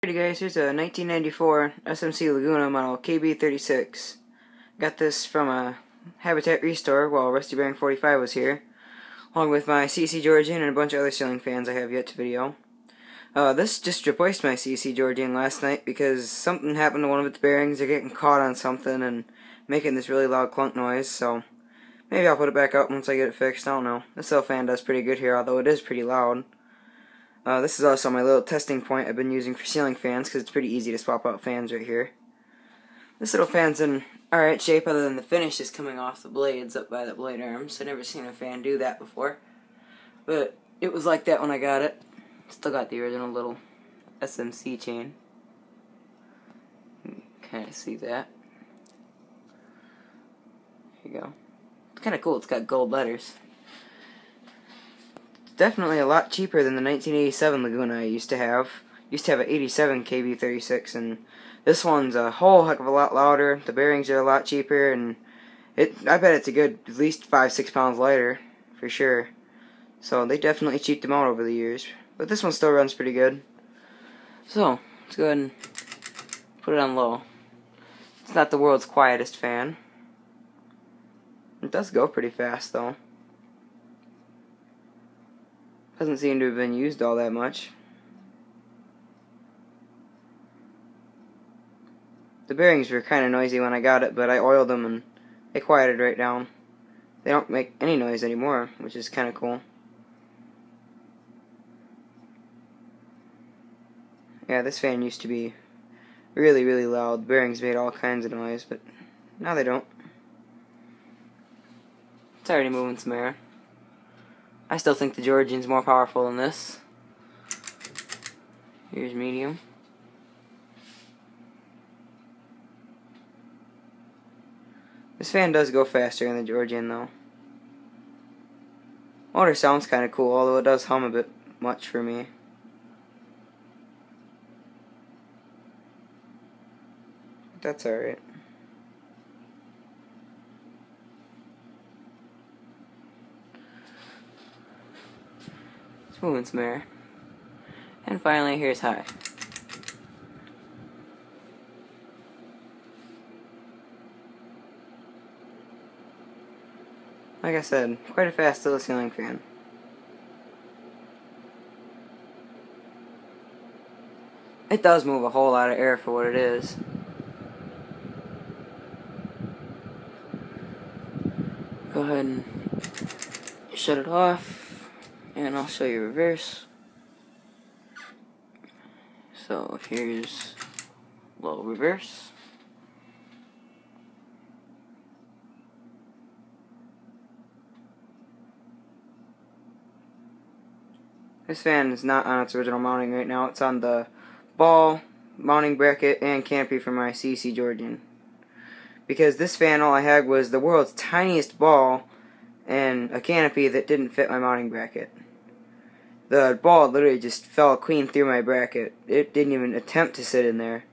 Alrighty guys, here's a 1994 S.M.C Laguna model KB-36. Got this from a Habitat Restore while Rusty Bearing 45 was here, along with my CC Georgian and a bunch of other ceiling fans I have yet to video. This just replaced my CC Georgian last night because something happened to one of its bearings. They're getting caught on something and making this really loud clunk noise, so maybe I'll put it back up once I get it fixed. I don't know. This little fan does pretty good here, although it is pretty loud. This is also my little testing point I've been using for ceiling fans because it's pretty easy to swap out fans right here. This little fan's in alright shape other than the finish is coming off the blades up by the blade arms. I've never seen a fan do that before. But it was like that when I got it. Still got the original little S.M.C chain. Kind of see that. There you go. It's kind of cool. It's got gold letters. Definitely a lot cheaper than the 1987 Laguna I used to have. Used to have an 87 KB-36, and this one's a whole heck of a lot louder. The bearings are a lot cheaper, and I bet it's a good at least 5-6 pounds lighter for sure. So they definitely cheaped them out over the years, but this one still runs pretty good. So let's go ahead and put it on low. It's not the world's quietest fan. It does go pretty fast though. Doesn't seem to have been used all that much. The bearings were kind of noisy when I got it, but I oiled them and they quieted right down. They don't make any noise anymore, which is kind of cool. Yeah, this fan used to be really, really loud. The bearings made all kinds of noise, but now they don't. It's already moving some air. I still think the Georgian's more powerful than this. Here's medium. This fan does go faster than the Georgian though. Motor sounds kind of cool, although it does hum a bit much for me. But that's alright. Moving some air. And finally, here's high. Like I said, quite a fast little ceiling fan. It does move a whole lot of air for what it is. Go ahead and shut it off. And I'll show you reverse. So here's low reverse. This fan is not on its original mounting right now. It's on the ball, mounting bracket, and canopy for my CC Georgian. Because this fan, all I had was the world's tiniest ball and a canopy that didn't fit my mounting bracket. The ball literally just fell clean through my bracket. It didn't even attempt to sit in there.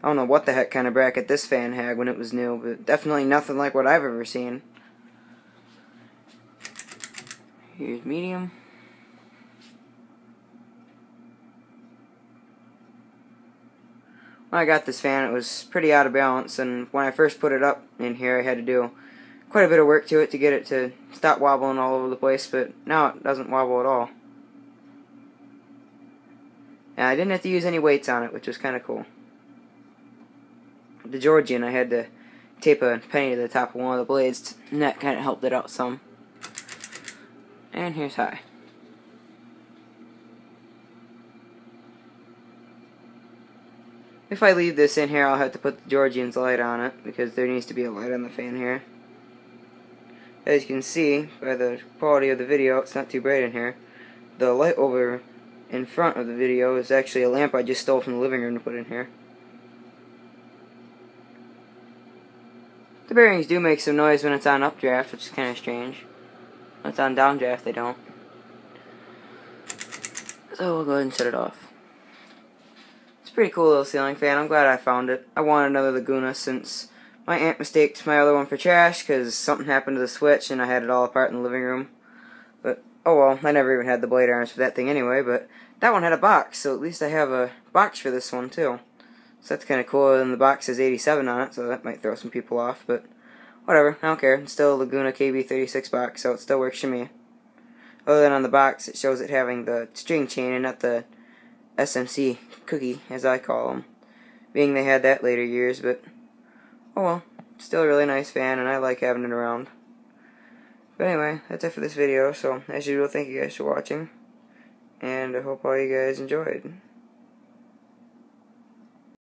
I don't know what the heck kind of bracket this fan had when it was new, but definitely nothing like what I've ever seen. Here's medium. When I got this fan, it was pretty out of balance, and when I first put it up in here, I had to do quite a bit of work to it to get it to stop wobbling all over the place, but now it doesn't wobble at all. And I didn't have to use any weights on it, which was kind of cool. The Georgian, I had to tape a penny to the top of one of the blades, and that kind of helped it out some. And here's high. If I leave this in here, I'll have to put the Georgian's light on it, because there needs to be a light on the fan here. As you can see, by the quality of the video, it's not too bright in here. The light over in front of the video is actually a lamp I just stole from the living room to put in here. The bearings do make some noise when it's on updraft, which is kind of strange. When it's on downdraft, they don't. So we'll go ahead and shut it off. It's a pretty cool little ceiling fan. I'm glad I found it. I wanted another Laguna since my aunt mistaked my other one for trash because something happened to the switch and I had it all apart in the living room. But oh well, I never even had the blade arms for that thing anyway, but that one had a box, so at least I have a box for this one too. So that's kind of cool, and the box says 87 on it, so that might throw some people off, but whatever, I don't care. It's still a Laguna KB-36 box, so it still works for me. Other than on the box, it shows it having the string chain and not the S.M.C cookie, as I call them. Being they had that later years, but oh well. Still a really nice fan, and I like having it around. But anyway, that's it for this video, so as usual, thank you guys for watching, and I hope all you guys enjoyed.